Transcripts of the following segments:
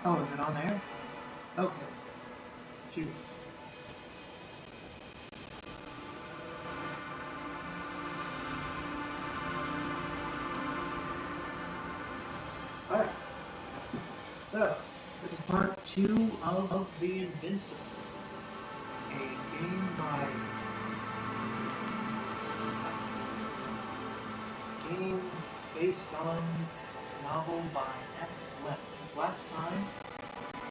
Oh, is it on there? Okay. Shoot. Alright. So, this is part 2 of The Invincible. A game by... game based on a novel by S.Lem. Last time,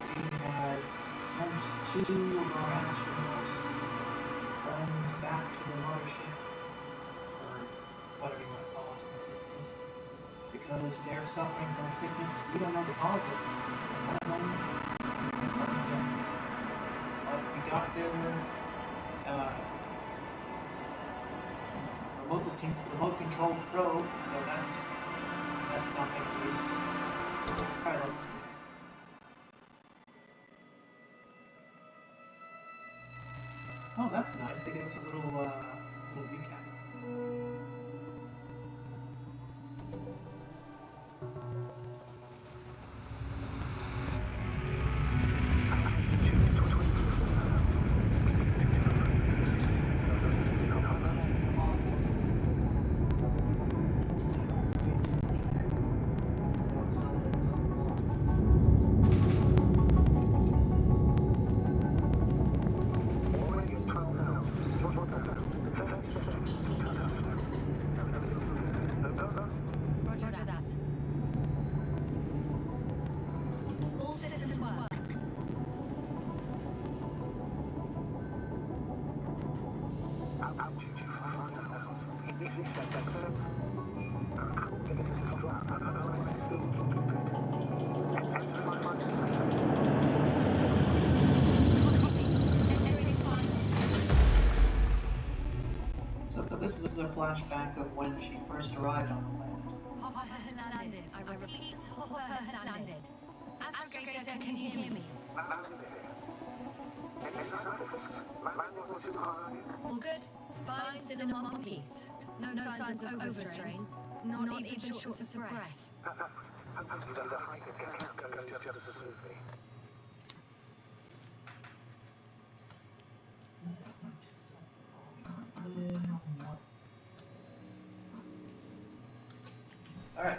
we had sent 2 of our astronauts friends back to the mothership, or whatever you want to call it in this instance, because they're suffering from a sickness that we don't know the cause of. But we got their remote control probe, so that's something at least. Alright, let's see. Oh, that's nice. They give us a little recap. So this is a flashback of when she first arrived on the planet. Hopper has landed. I repeat, Hopper has landed. Astrogator can hear me. All good. Spine still in one piece. No signs of overstrain. Not even shortness of breath. All right.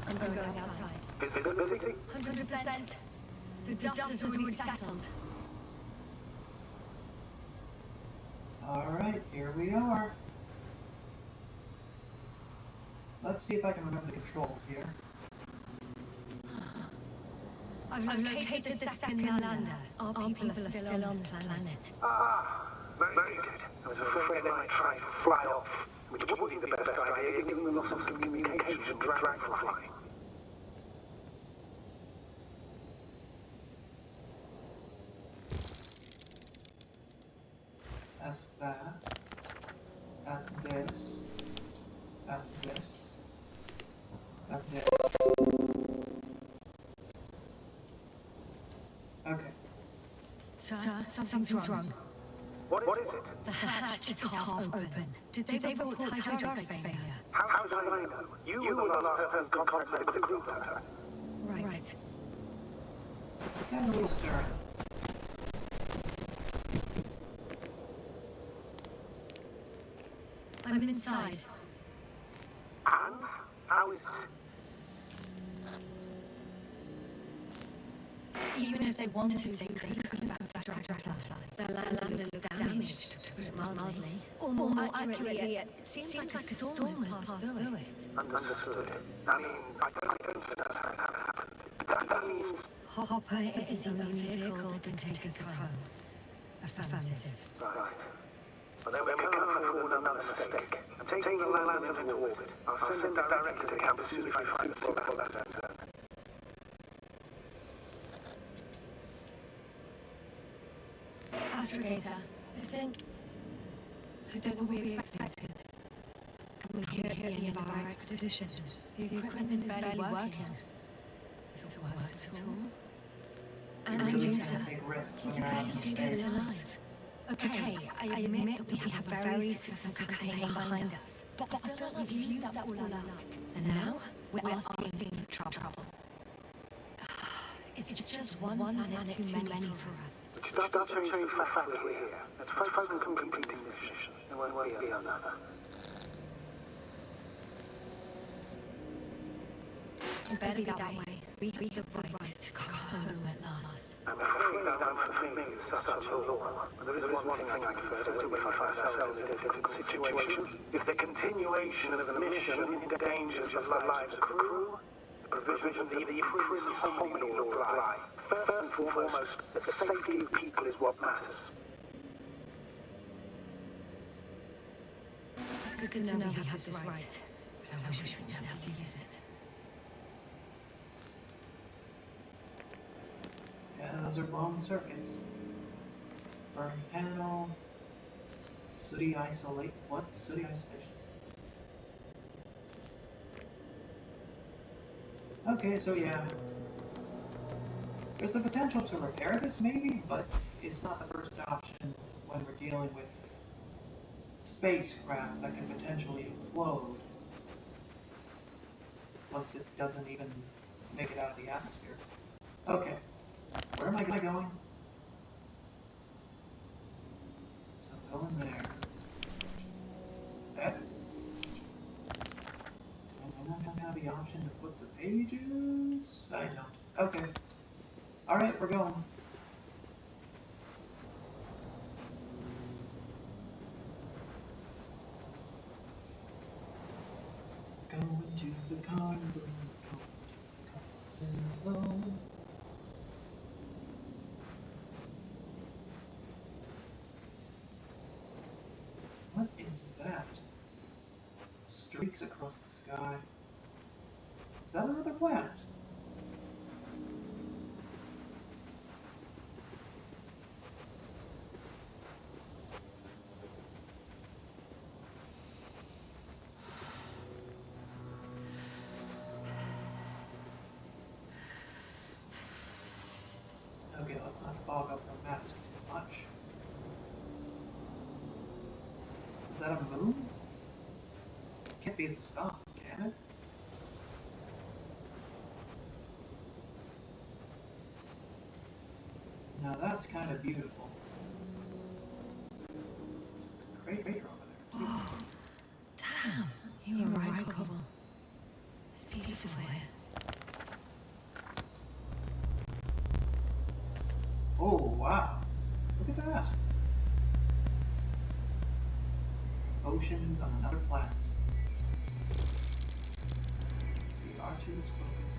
I'm going outside. 100%. The dust has already settled. Alright, here we are. Let's see if I can remember the controls here. I've located the second lander. Our people are still on this planet. Ah, very good. I was afraid they might try to fly off, which would be the best idea given the loss of communication with Dragonfly. That's that. That's this. That's this. That's this. Okay. Sir, something's wrong. What is it? The hatch is half open. Did they report hydraulics failure? How do I know? You were the last person in contact with the crew, Doctor. Right. That's a little stirring. I'm inside. And? How is it? Even if they wanted to, they couldn't back Dragonfly. The land is damaged, to put it mildly. Or more accurately, it seems like a storm has passed through it. Understood. I mean, I don't understand how that happened. That means... Hopper is in the vehicle that can take us home. Affirmative. Right. Well, then we can't afford another mistake. I'm taking the land into orbit. I'll send it directly to camp as soon as we find a spot for that. Astrogator, I think... I don't know what we expected. Coming here at the end of our expedition. The equipment's barely working. If it works at all. And you, sir, Take risks you when can you're out barely in keep us space. alive. Okay, I admit that we have a very successful campaign behind us. But I feel like we've used up all our luck. And now, we're asking for trouble. It's just one planet too many for us. Which doesn't change the fact that we're here. Let's focus on completing this mission. There won't be another. It better be that way. We have the right to go home at last. I'm afraid that one for me is such a law. But there is one thing I can prefer to do if we find ourselves in a difficult situation. If the continuation of the mission endangers the lives of the crew, the provisions of the principle will apply. First and foremost, the safety of people is what matters. It's good to know we have this right. But I wish we didn't have to use it. Yeah, those are blown circuits. Burn panel. Sooty isolate. What? Sooty isolation. Okay, so yeah. There's the potential to repair this maybe, but it's not the first option when we're dealing with spacecraft that can potentially implode once it doesn't even make it out of the atmosphere. Okay. Where am I going? So I'm going there. That. Do I not have the option to flip the pages? I don't. Okay. Alright, we're going. Going to the carnival. What is that? Streaks across the sky. Is that another planet? Okay, let's not fog up our mask too much. Is that a moon? Can't be the sun, can it? Now that's kind of beautiful. There's a crater over there, too. Oh, damn. You were right, Cobble. It's beautiful here. Oh, wow. Look at that. Oceans on another planet. Let's see, R2 is focus.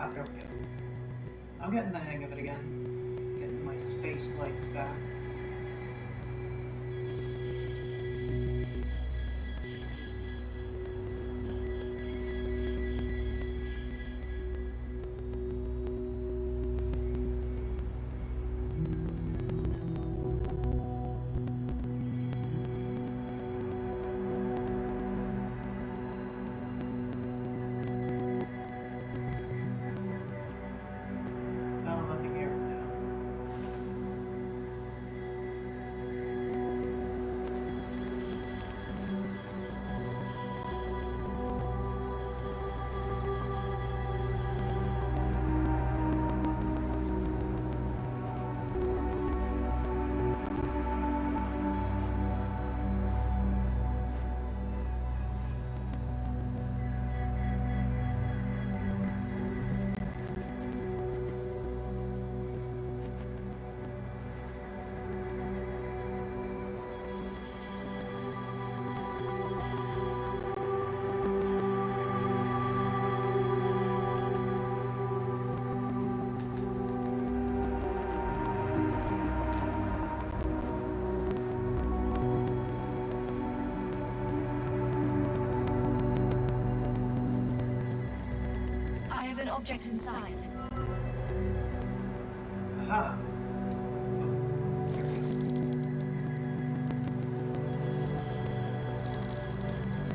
Ah, there we go. I'm getting the hang of it again. Getting my space legs back. object in sight. Aha.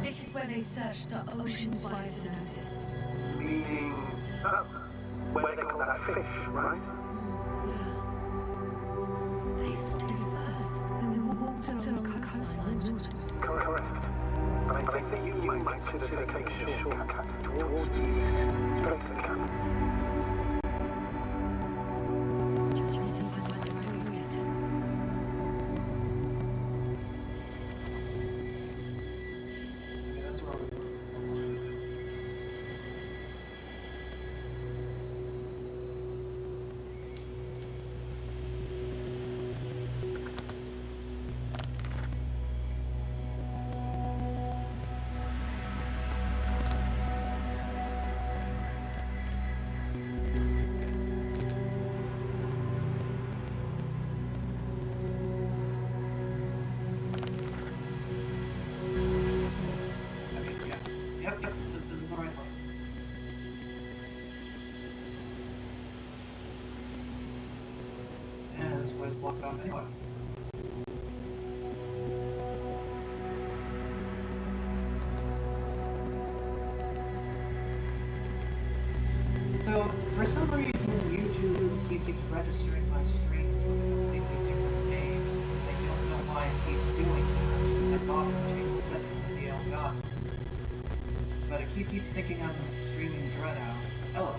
This is where they searched the ocean's biosynthesis. Meaning, where they call that a fish, right? Yeah. They stopped it first, then walked along the coastline. Correct. But I think you might consider taking a shortcut towards the east, straight to the camp. Just need to find the right route. Okay, that's where we're going. Yep, this is the right one. Yeah, this way's blocked off anyway. So, for some reason, YouTube keeps registering my streams with a completely different name. I don't know why it keeps doing that. I thought it changed the settings in the Elgato. But it keeps thinking I'm streaming Dread out. Hello.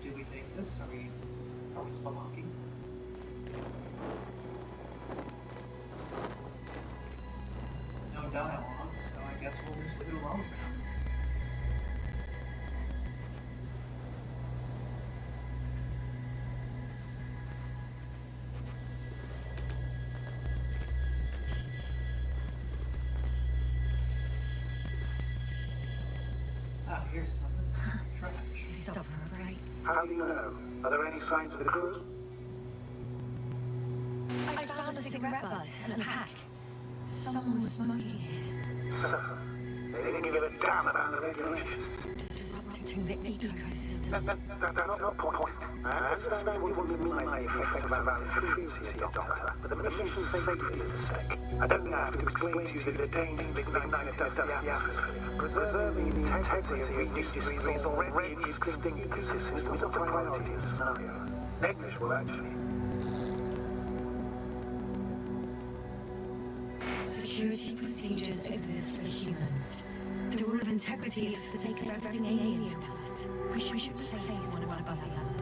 Do we take this? Are we spelunking? No dialogue, so I guess we'll just leave it alone for now. Ah, here's something. Trash. They stopped for a break. How do you know? Are there any signs of the crew? I found a cigarette butt and a pack. Someone was smoking here. So, they didn't give a damn about the regulations. Disrupting the ecosystem. That's not the point. I understand we will minimize the effects of our foods here, Doctor, but the mission's safety is at stake. I don't have to explain to you the dangers of igniting does to the atmosphere. Preserving the integrity of the industry's already extinct ecosystem is a priority in this scenario. Negligible, actually. Security procedures exist for humans. The rule of integrity is for the sake of everything alien to us. We should place one above the other.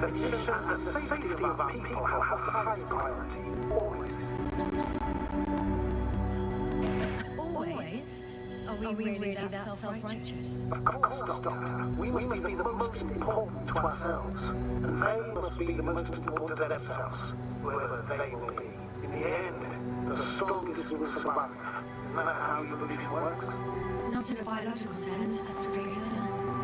The mission and the safety of our people have high priority, always. Always? Are we really that self-righteous? Of course, Doctor. We must be the most important to ourselves, and they must be the most important to themselves, whoever they will be. In the end, the strongest will survive. Isn't that how evolution works? Not in a biological sense, as created.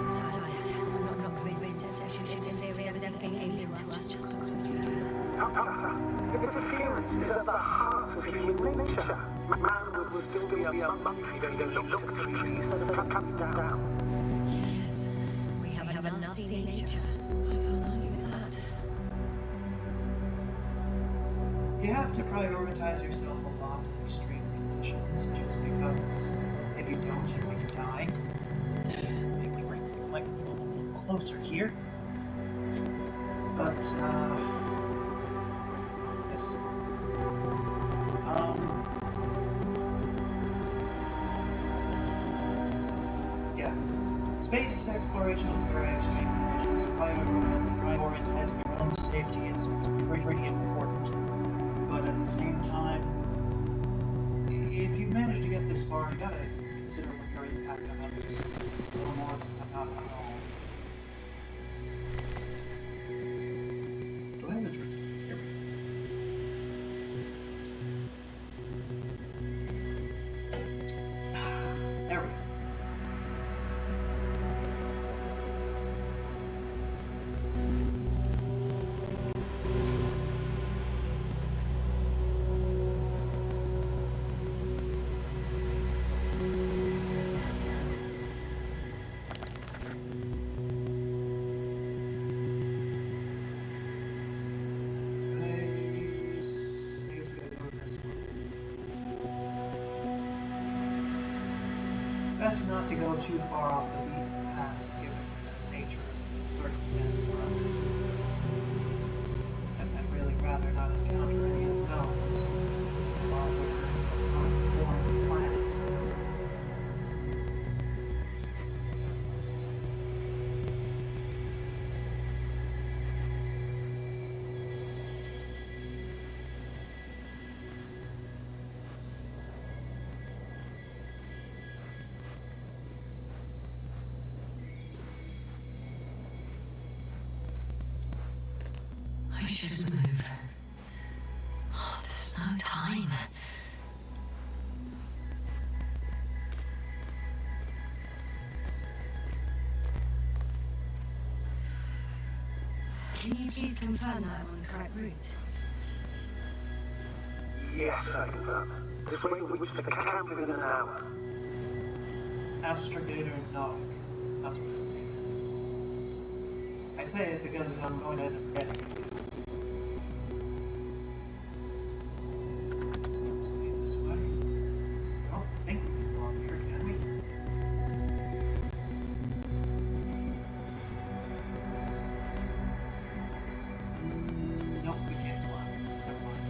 Besides, I'm not convinced that you should interfere with everything alien to us just because we're human. Doctor, interference is at the heart of human nature. Man would still be a monkey if he didn't look at trees instead of cutting them down. Yes, we have a nasty nature. I can't argue with that. You have to prioritize yourself a lot in extreme conditions, just because if you don't, you're going to die. Maybe bring the microphone a little closer here. But, yes. Yeah. Space exploration is very extreme conditions. Prioritizing your own safety is pretty important. But at the same time, if you manage to get this far, you gotta consider what your impact on others. A little more than not at all. Go ahead and drink. Here. There we go. best not to go too far off the beaten path given the nature of the circumstances around it. I'd really rather not encounter any unknowns while we're on a foreign planet. I should move. Oh, there's no time. Can you please confirm that I'm on the correct route? Yes, I confirm. This way we reach the camp within an hour. Astrogator Nog. That's what his name is. I say it because I'm going to end up forgetting it. Seems to be this way. I don't think we can go up here, can we? Nope, we can't climb. Never mind.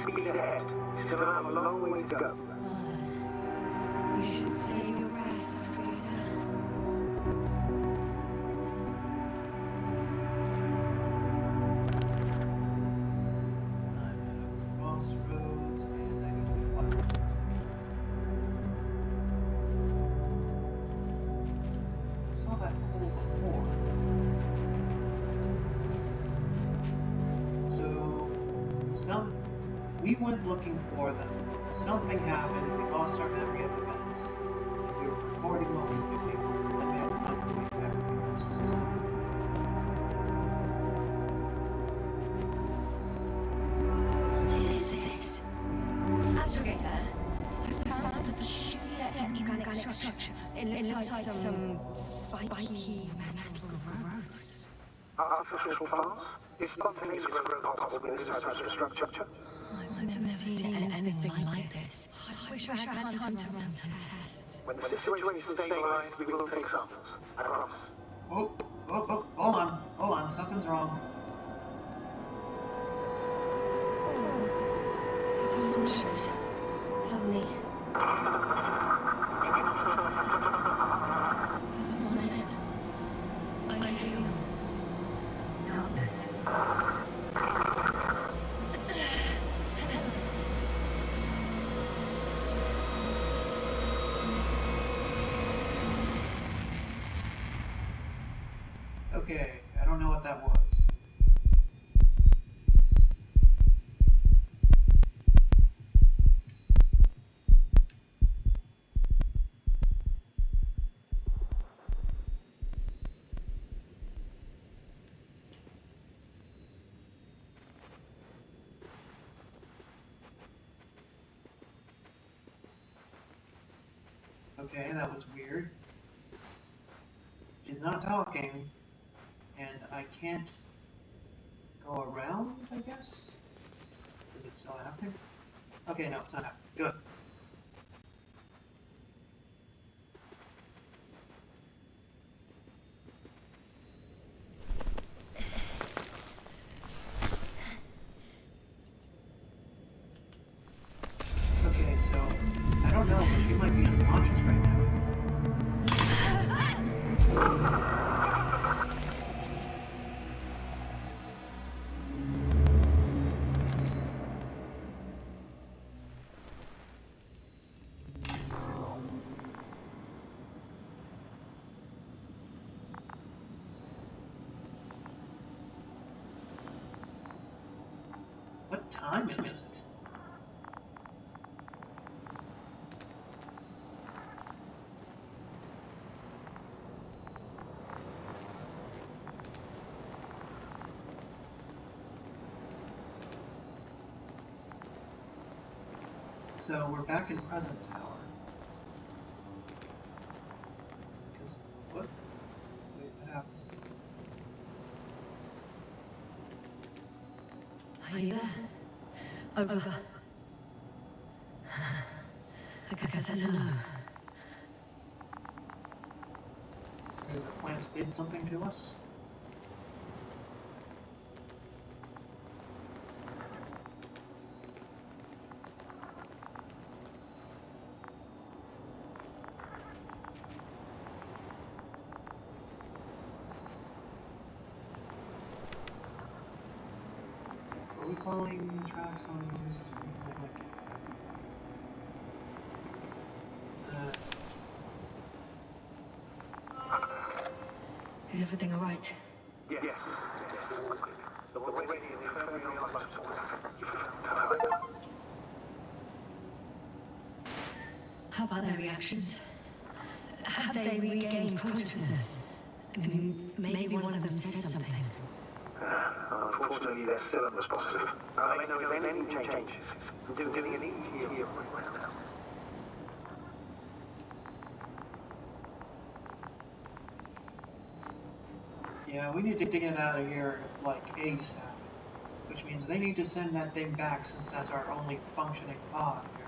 Speed ahead. Still have a long way to go. You should save your breath, Sweeter. I'm at a crossroads and I go left. I saw that hole before. So, we went looking for them. Something happened, we lost our memory of events. And we were recording what we were doing, and we had to find a way back to What is this? Astrogator, I found a peculiar inorganic structure. It looks like some spiky metal growths. Artificial plants? Is spontaneous growth possible in this type of structure? I've never seen anything like this. I wish I had time to run some tests. When the situation is stabilized, we will take samples. I promise. Oh, hold on, something's wrong. Conscious. Suddenly. That's not it. I feel helpless. Okay, I don't know what that was. Okay, that was weird. She's not talking, and I can't go around, I guess? Is it still happening? Okay, no, it's not happening. Good. Okay, so, I don't know, but she might be unconscious right now. time is it? So we're back in present tower. Because what? Wait, what happened? Are you there? Over. I guess I don't know. Maybe the plants did something to us? Are we following tracks on this? Is everything alright? Yes. The lady in the infirmary on life support. You found her. How about their reactions? Have they regained consciousness? I mean, maybe one of them said something. Unfortunately, they're still unresponsive. I may know if any changes. I'm doing an EEG right now. Yeah, we need to get out of here, like, ASAP. Which means they need to send that thing back since that's our only functioning pod here.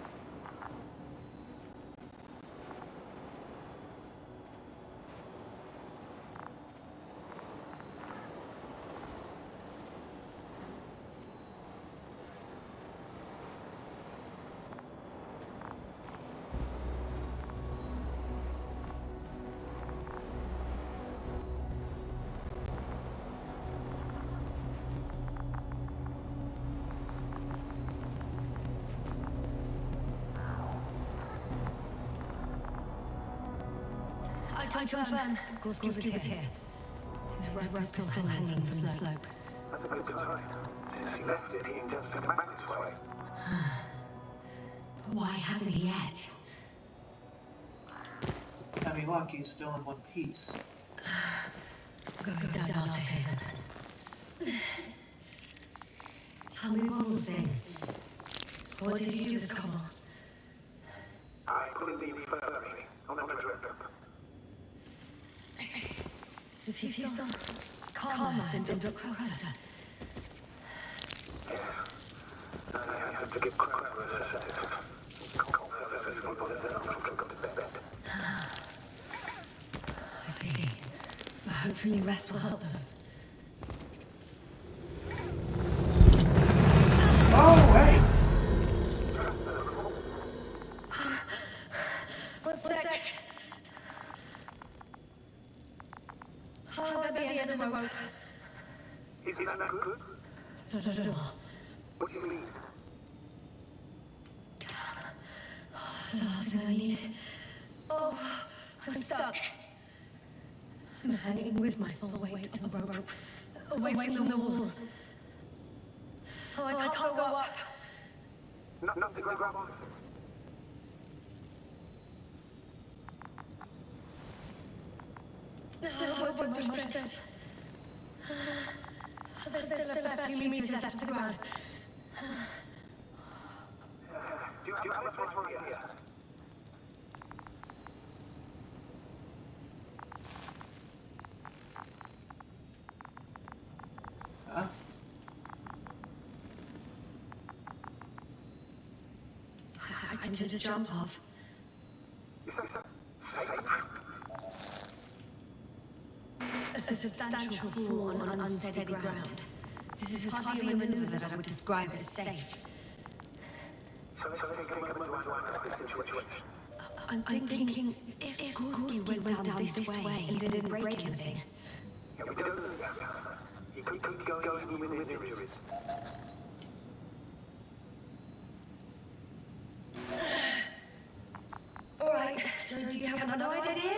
I confirm. Gorski was here. His rope was still hanging from the slope. That's a good sign. Since he left it, he intends to come back this way. Why hasn't he yet? Any luck, he's still in one piece. Go down after him. Tell me one more thing. What did you do with Cobble? I put in the infirmary on the drip. Is he still calmer than Dr. Crowder? Yes. I have to give Crowder a sedative. I see. But hopefully rest will help them. Oh, hey! One sec. Oh, I'm at the end of the rope. Is that good? Not at all. What do you mean? That's the last thing I need. Oh, I'm stuck. I'm hanging with my full weight on the rope, away from the wall. Oh, I can't go up. Nothing to grab on. No, I won't do much good. There's still a few meters left to the ground. Do you have a right here? Huh? I can just jump off. Is that safe? A substantial fall on unsteady ground. This is hardly a maneuver that I would describe as safe. So they can make a move like this situation. I'm thinking if Gorski went down this way and didn't break anything. Yeah, we don't know that. He could go even with injuries. Alright, so do you have another idea?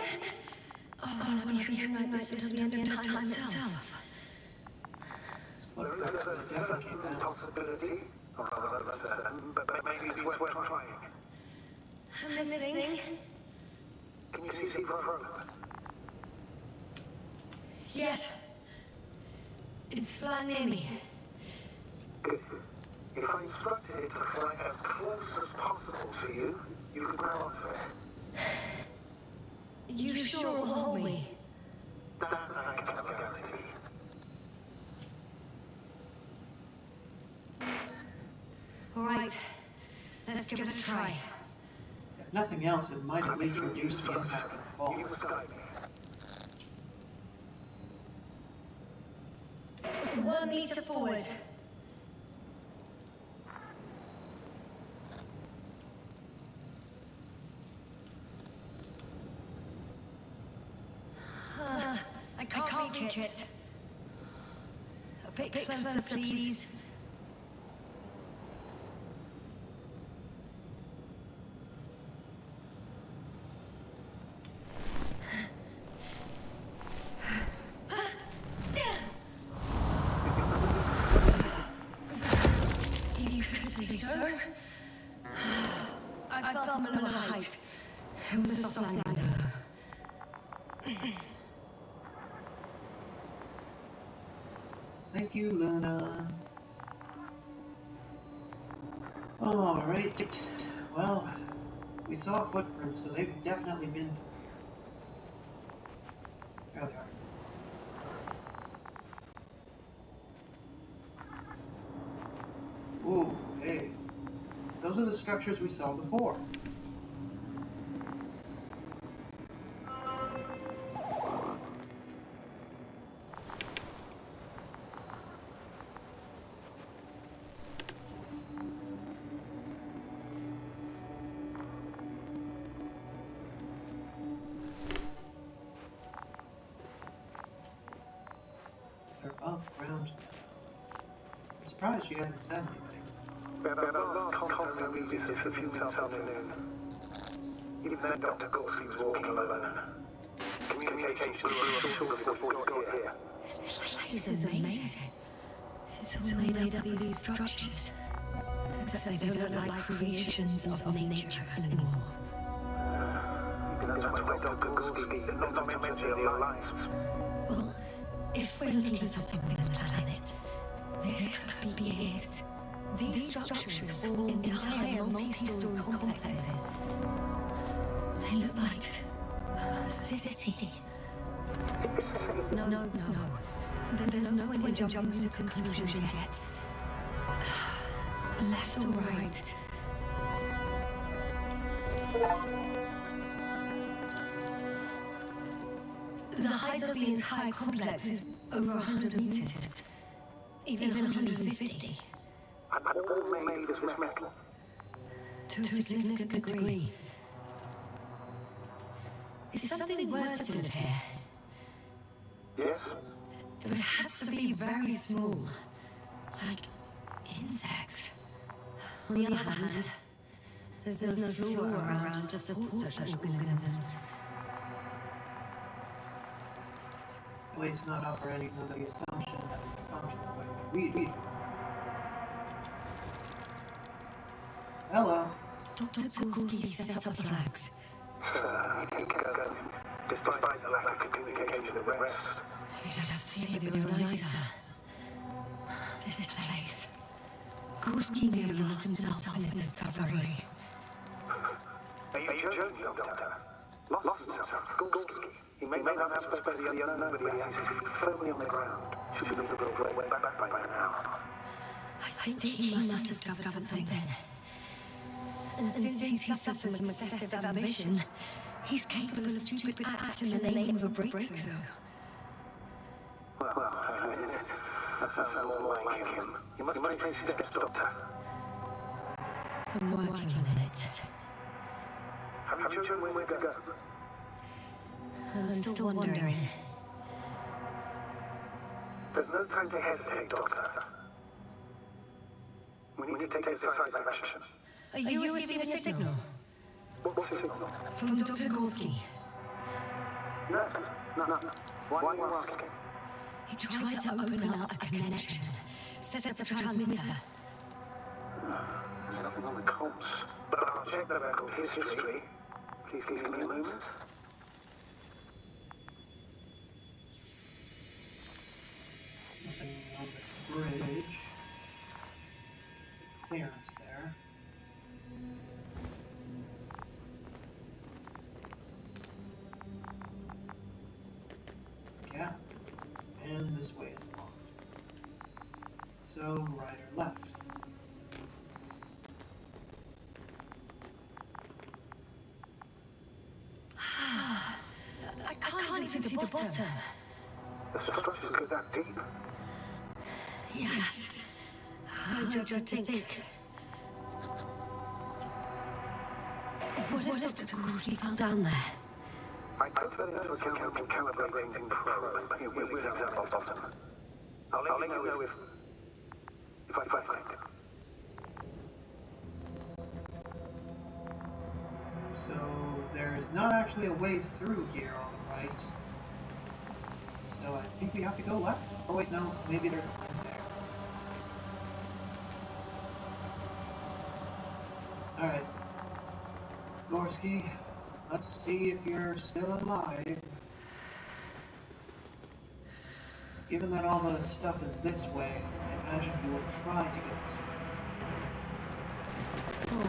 Oh, will I be hanging like this until the end of time itself? Look, that's definitely came down. Possibility of sir, but maybe it's worth trying. I'm listening. Can you see the probe? Yes. It's flying near me. Good. If I instructed it to fly as close as possible to you, you could grab onto it. You sure will hold me? That I cannot guarantee. All right. Let's give it a try. If nothing else, it might at least reduce the impact of the fall. You must guide me. 1 meter forward. I can't reach it. A bit closer, please. You could say so. I fell from a lower height. It was a soft landing, though. Thank you, Luna. Alright. Well, we saw footprints, so they've definitely been... There they are. Ooh, hey. Those are the structures we saw before. They're above ground now. I'm surprised she hasn't said anything. Their last contact with us a few minutes afternoon. Even then, Dr. Gorski was walking alone. Communication through a short here. This place is amazing. It's all made up of these structures. Except they don't look like creations of nature anymore. That's why Dr. Gorski not mentioned their lives. Well, if we're looking for something on this planet, this could be it. These structures form entire multi-story complexes. They look like a city. No. There's no point in jumping to conclusions yet. Left or right? The height of the entire complex is over 100 meters. Even 150. And all made of metal. To a significant degree. Is something worth to live here? Yes? It would have to be very small. Like insects. On the other hand, there's no flora around to support such organisms. At least not operating on the assumption that we function the way that we do. Hello. Dr. Gorski set up flags. Keep going. Despite the lack of communication with the rest. You'd have to see it with your own eyes, sir. This place. Gorski may have lost himself in his discovery. Are you joking, Doctor? Lost himself? Gorski? He may not have spoken to the unknown, but he has his feet firmly on the ground. Should have been able to way back by now. I think he must have discovered something. And since he suffers from excessive ambition, he's capable of stupid acts in the name of a breakthrough. Well, that sounds more like him. You must take steps, Doctor. I'm working on it. Have you chosen where to go? I'm still wondering. There's no time to hesitate, Doctor. We need to take decisive action. Are you receiving a signal? What's the signal? From Dr. Gorski. No. Why are you asking? He tried to open up a connection, set up a transmitter. nothing on the comps. But I'll check the record history. Please give me a moment. Nothing on this bridge. There's a clearance there. Yeah. And this way is blocked. So, right or left? I can't even see the bottom. The structures go that deep. Yes. How do you think? What if Dr. Gorski fell down there? I take that into account when calibrating the probe. It will examine the bottom. I'll let you know if I find it. So, there's not actually a way through here on the right. So I think we have to go left. Oh wait, no, maybe there's a thing there. Alright. Gorski, let's see if you're still alive. Given that all the stuff is this way, I imagine you will try to get this way.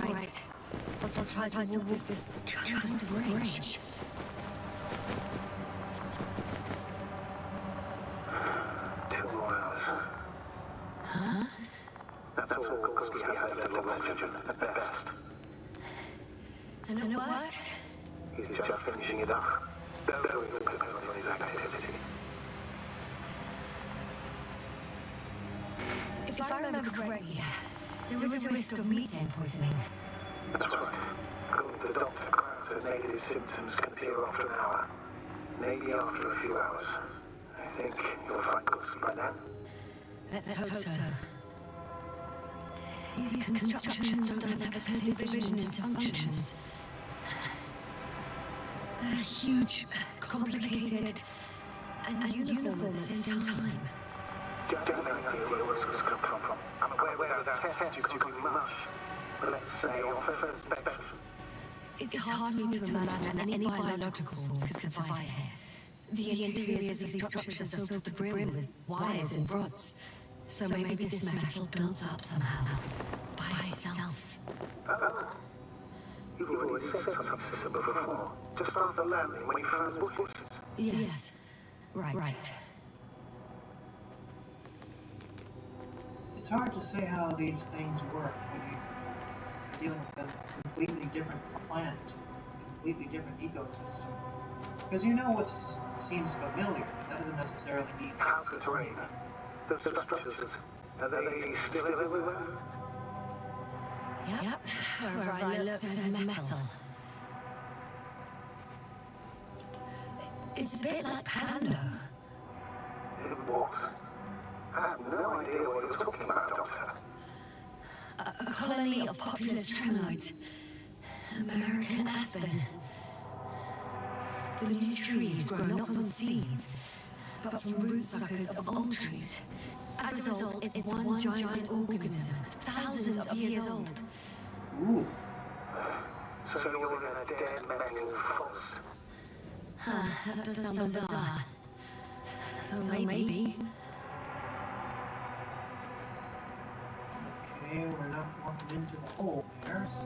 Alright. I'll try to walk this kind of range. 2 more hours. Huh? That's all Gorski has left of oxygen, at best. And at worst? He's just finishing it up. Though he depends on his activity. If I remember correctly, there is a risk of methane poisoning. That's right. According to Dr. Krauser, negative symptoms can appear after an hour. Maybe after a few hours. I think you'll find Gorski by then. Let's hope so. These constructions don't have a clear division into functions. They're huge, complicated, and uniform at the same time. Don't have any idea where Gorski's come from. I'm aware that test you could be much. But let's say on first inspection. It's hard for me to imagine that any biological forms could survive here. The interiors of these structures are filled to the brim with wires and rods. So maybe this metal builds up somehow, by itself. Oh. You've already said something similar before. Just after landing when you found the bushes. Yes. Right. It's hard to say how these things work when you're dealing with a completely different planet, completely different ecosystem. Because you know what seems familiar, but that doesn't necessarily mean How's the terrain? The structures, are they still everywhere? Yep. Wherever I look, there's metal. It's a bit like Pando. What? I have no idea what you're talking about, Doctor. A colony of populous tremoloids. American aspen. The new trees grow not from seeds, but from root suckers of old trees. As a result, it's one giant organism, thousands of years old. Ooh. So you're in a dead manual forest. That does sound bizarre. Though maybe. Okay, we're not walking into the hole there, so...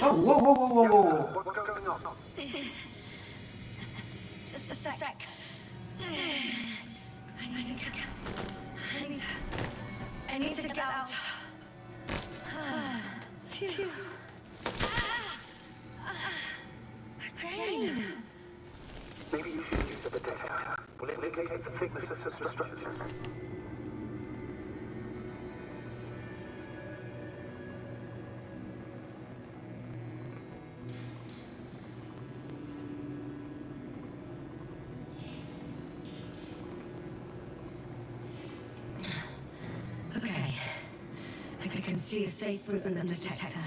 Oh, whoa. What's going on? Just a sec. I need to get out. Phew. Pain. Maybe you should use the detector. Will it indicate the thickness of the structures? see a safe route in the detector.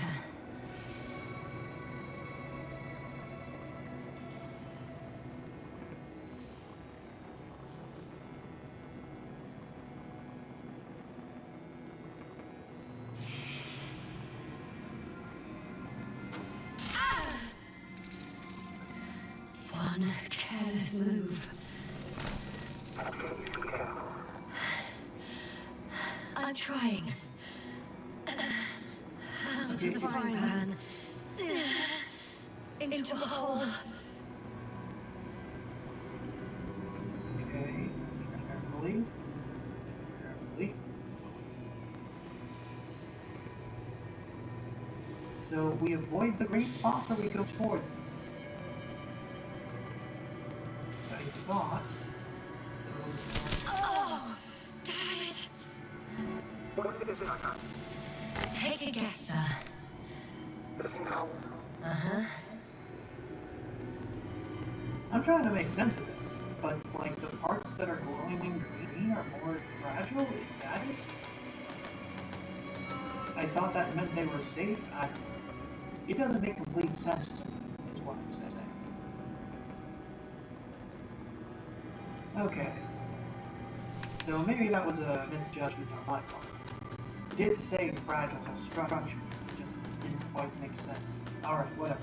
One careless move. I'm trying. Out of the frying pan. Into a hole. Okay, carefully. Carefully. So we avoid the green spots or we go towards them? So I thought those are... Oh, damn it! Take a guess, sir. Uh-huh. I'm trying to make sense of this, but like the parts that are glowing green are more fragile? Is that it? I thought that meant they were safe. I don't know. It doesn't make complete sense to me, is what I'm saying. Okay. So maybe that was a misjudgment on my part. It did say fragile structures, it just didn't quite make sense to me. Alright, whatever.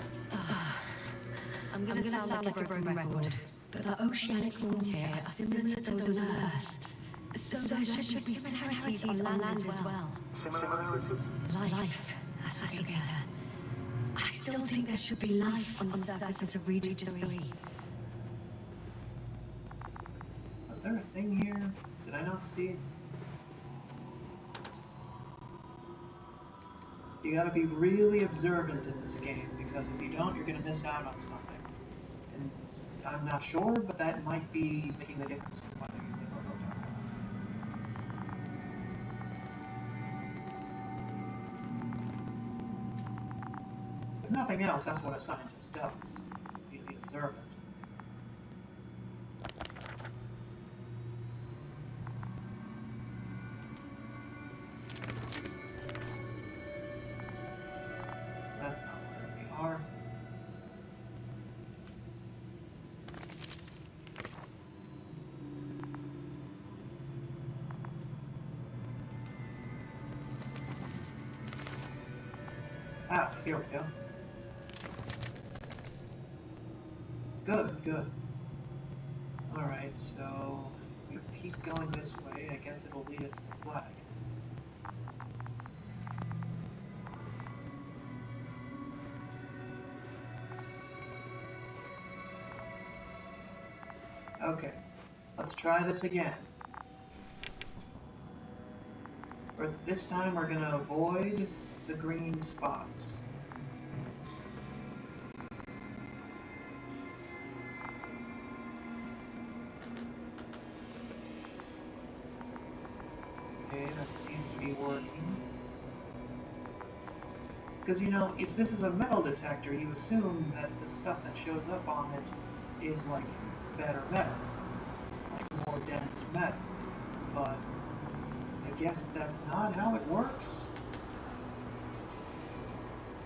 I'm gonna sound like a broken record, but the oceanic forms here are similar to those on Earth. So there should be similarities on land as well. Similarities? Life, Astrogator. I still think there should be life on the surface of Regis 3. Was there a thing here? Did I not see it? You gotta be really observant in this game, because if you don't, you're gonna miss out on something. And I'm not sure, but that might be making the difference in whether you live or go down. If nothing else, that's what a scientist does. Be observant. That's not where we are. Ah, here we go. Good, good. Alright, so if we keep going this way, I guess it'll lead us to the flag. Okay, let's try this again. This time we're going to avoid the green spots. Okay, that seems to be working. Because, you know, if this is a metal detector, you assume that the stuff that shows up on it is, like, better metal. Like, more dense metal. But I guess that's not how it works.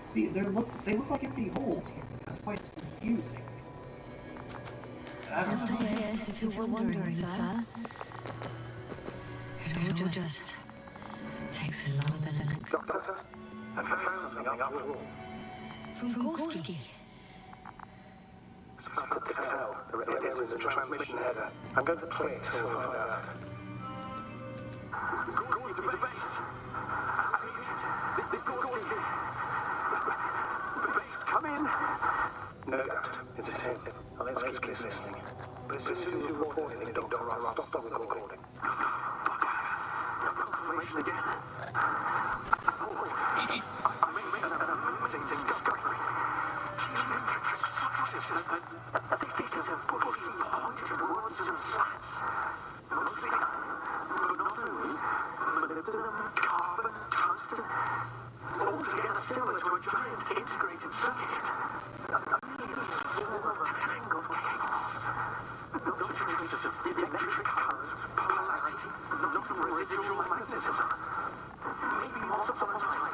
See, they look like empty holes here. That's quite confusing. I'm still here, if you're wondering, sir. It all just takes longer than expected. Doctor, I found something after all. From Gorski. It's hard to tell. There is a transmission header. I'm going to play it till I find out. Going to base. This Gorski. Base, come in. No doubt. It's a sense. Let's keep listening. But as soon as you report anything, Doctor, I'll stop the recording. Confirmation again. I made an amazing discovery. The figures of Gorski pointed towards some flats. Mostly, but not only, molybdenum, carbon, tungsten, all together similar to a giant integrated circuit. Form of tangled cables. No traces of electric current, polarity, not residual magnetism. Maybe once upon a time,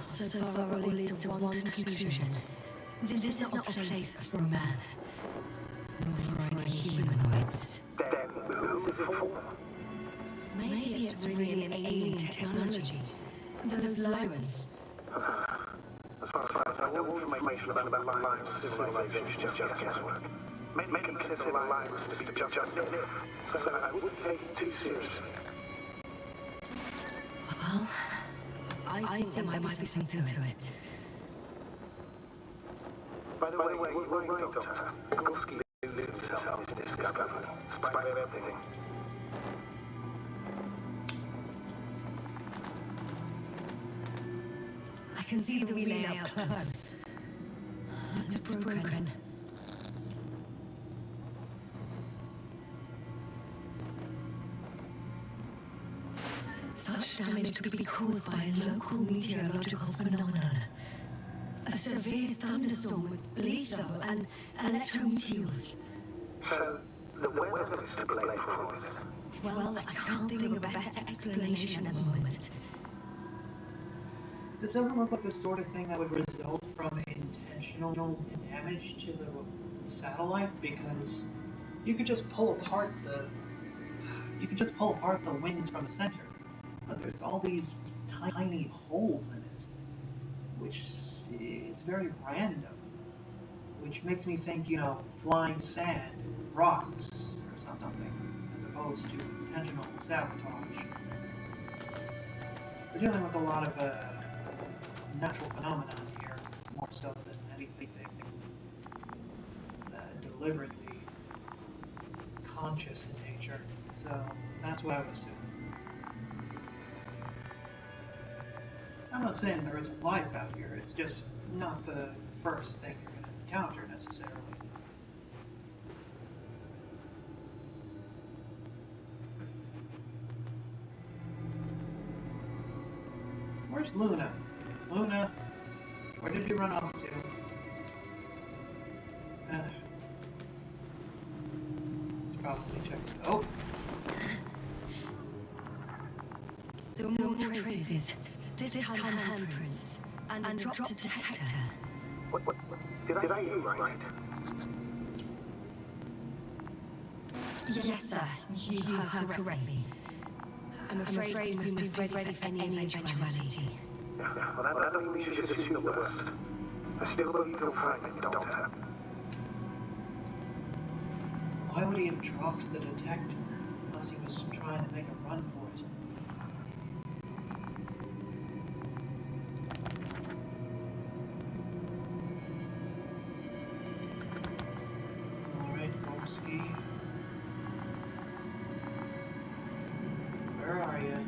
So far, all leads to one conclusion. This is not a place for a man, nor for any humanoids. Then who is it for? Maybe it's really an alien technology. Those Lyrans. As far as I know, all information about Lions civilization is just guesswork. Many consider Lions to be just myth, so I wouldn't take it too seriously. Well, I think there might be something to it. By the way, we're right, Doctor. Gorski lives himself is discovered, in spite of everything. I can see the relay up close. Looks broken. Such damage could be caused by a local meteorological phenomenon. A severe thunderstorm with lethal and electrometeors. So, the weather is to blame for all of it. Well, I can't think of a better explanation at the moment. This doesn't look like the sort of thing that would result from intentional damage to the satellite, because you could just pull apart the wings from the center. But there's all these tiny holes in it, which it's very random, which makes me think, flying sand, rocks, or something, as opposed to intentional sabotage. We're dealing with a lot of natural phenomenon here, more so than anything deliberately conscious in nature. So that's what I would assume. I'm not saying there isn't life out here, it's just not the first thing you're going to encounter necessarily. Where's Luna? Luna, where did you run off to? It's probably checked. Oh! There were more traces. This time handprints. And a drop detector. What? Did I hear you right? Yes, sir. You heard correctly. I'm afraid we must be ready for any eventuality. Well, that doesn't mean you should assume the worst. I still believe you'll find it, Doctor. Why would he have dropped the detector unless he was trying to make a run for it? Alright, Gorski. Where are you?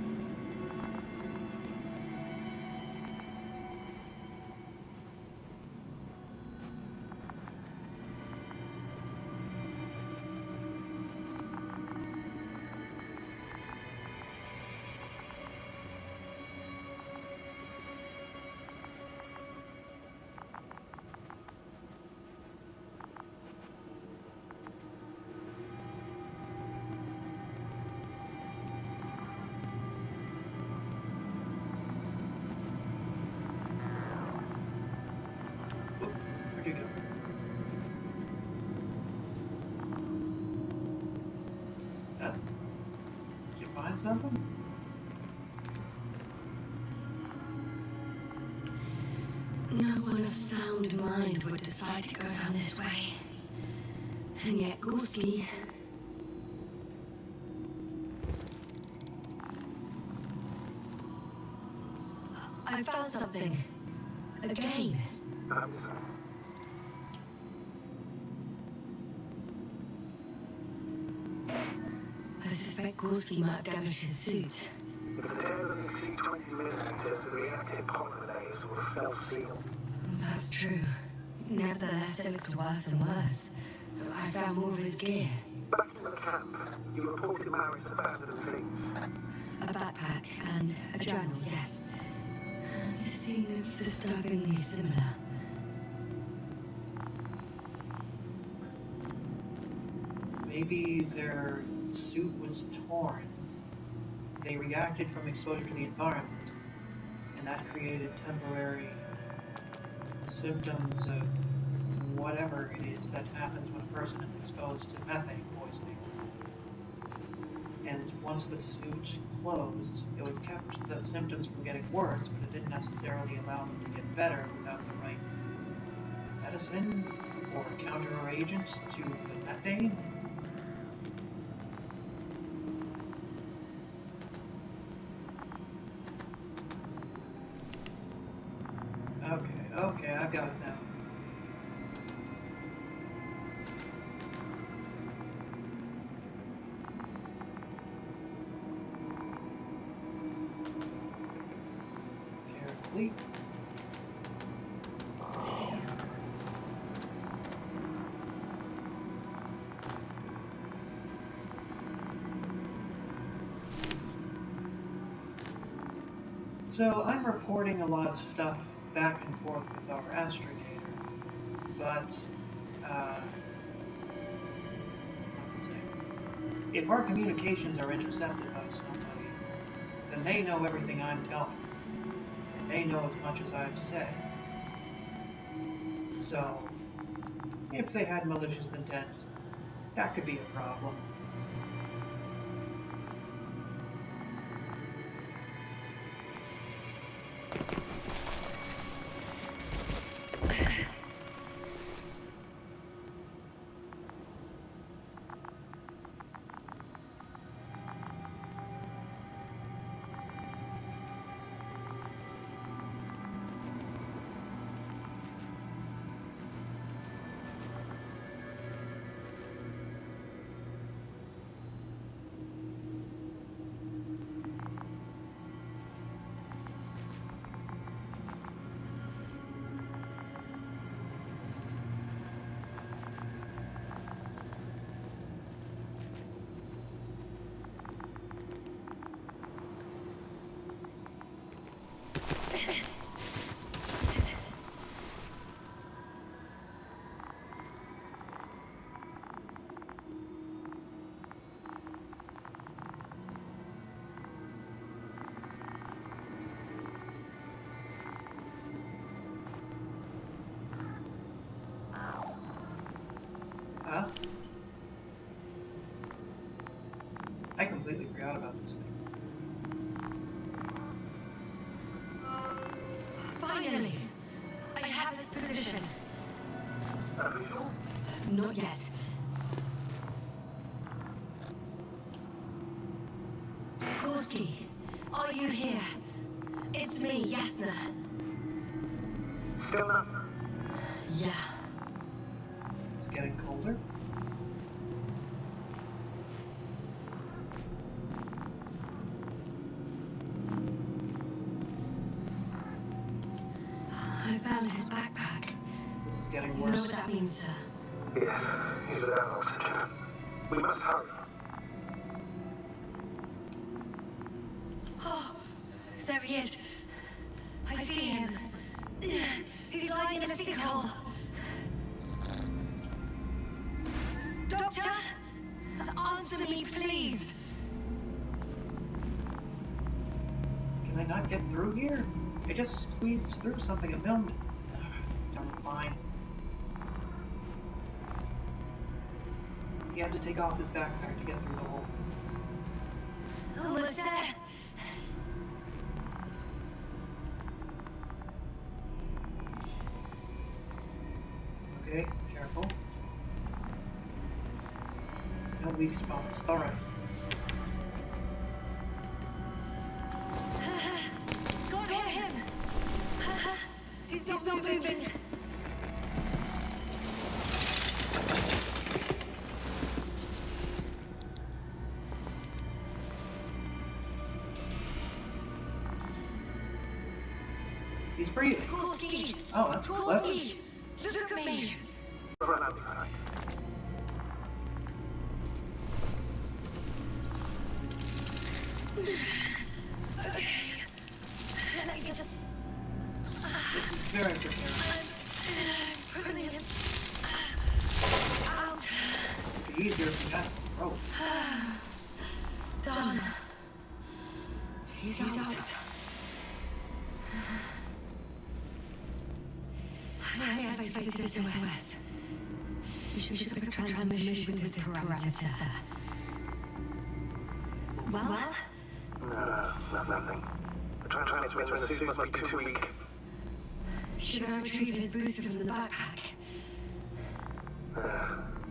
Where'd you go? Did you find something? No one of sound mind would decide to go down this way. And yet Gorski, I found something. Again. I suspect Gorski might have damaged his suit. If the tear doesn't exceed 20 millimeters, the reactive polymers will self-seal. That's true. Nevertheless, it looks worse and worse. I found more of his gear. Back in the camp, you reported Marek's abandoned things. A backpack and a journal, yes. This scene looks disturbingly similar. Maybe their suit was torn. They reacted from exposure to the environment, and that created temporary symptoms of whatever it is that happens when a person is exposed to methane poisoning. And once the suit closed, it was kept the symptoms from getting worse, but it didn't necessarily allow them to get better without the right medicine or counter-agent to the methane. Okay, I got it now. Carefully. So I'm reporting a lot of stuff back and forth with our astrogator, but let's say, if our communications are intercepted by somebody, then they know everything I'm telling them, and they know as much as I've said. So, if they had malicious intent, that could be a problem. Huh? I completely forgot about this thing. Finally! I have this position. Visual? Not yet. Gorski, are you here? It's me, Yasna. Still not. Yeah. It's getting colder. I found his backpack. This is getting You know worse. what that means, sir? Yes, he's without oxygen. We must hurry. Oh, there he is. I see him. He's lying in a sinkhole. Doctor? Answer me, please. Can I not get through here? I just squeezed through something and filmed it. Don't fine. He had to take off his backpack to get through the hole. Almost there. Okay, careful. No weak spots. Alright. Got him. He's breathing. Gorski! Oh, that's clever. Gorski! Look at me! Run outside. Okay. Let me just... This is very precarious. Pulling him out. It'd be easier if you got some ropes. Done. He's out. I activated his SOS. You should pick up transmission with this parameter. Well? No, nothing. The transmitter in the suit must be too weak. Should I retrieve his booster from the backpack?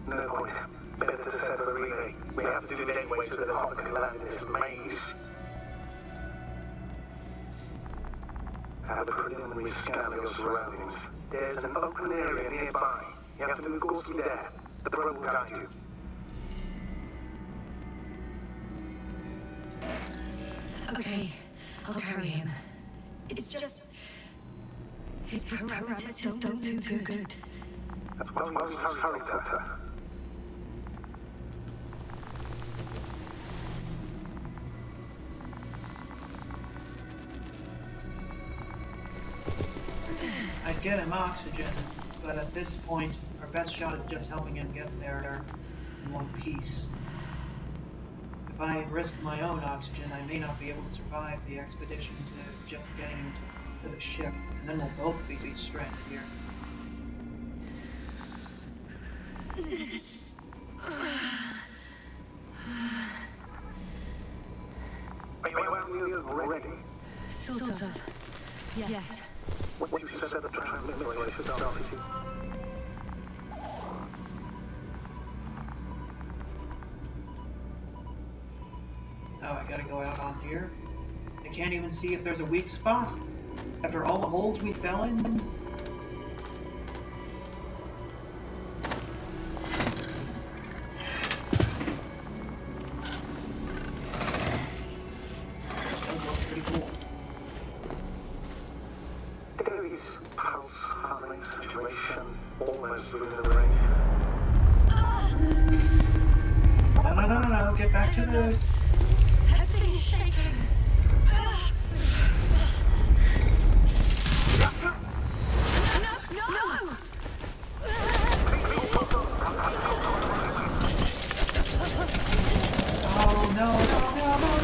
No point. Better to set the relay. We have to do it anyway so that the hopper can land in this maze. Have a preliminary scan of your surroundings. There's an open area nearby. You have to move Gorski there. The probe will guide you. Okay, I'll carry him. It's just... His parameters don't do too good. That's why we hurry, Doctor. I'd get him oxygen, but at this point, our best shot is just helping him get there in one piece. If I risk my own oxygen, I may not be able to survive the expedition to just getting him to the ship, and then we'll both be stranded here. Are you ready? Sort of. Yes. When you set the transmitter, I should start with you. Oh, I gotta go out on here. I can't even see if there's a weak spot. After all the holes we fell in. Don't look pretty cool. There is pulse harmony situation almost within the range. No, get back to the... Everything is shaking.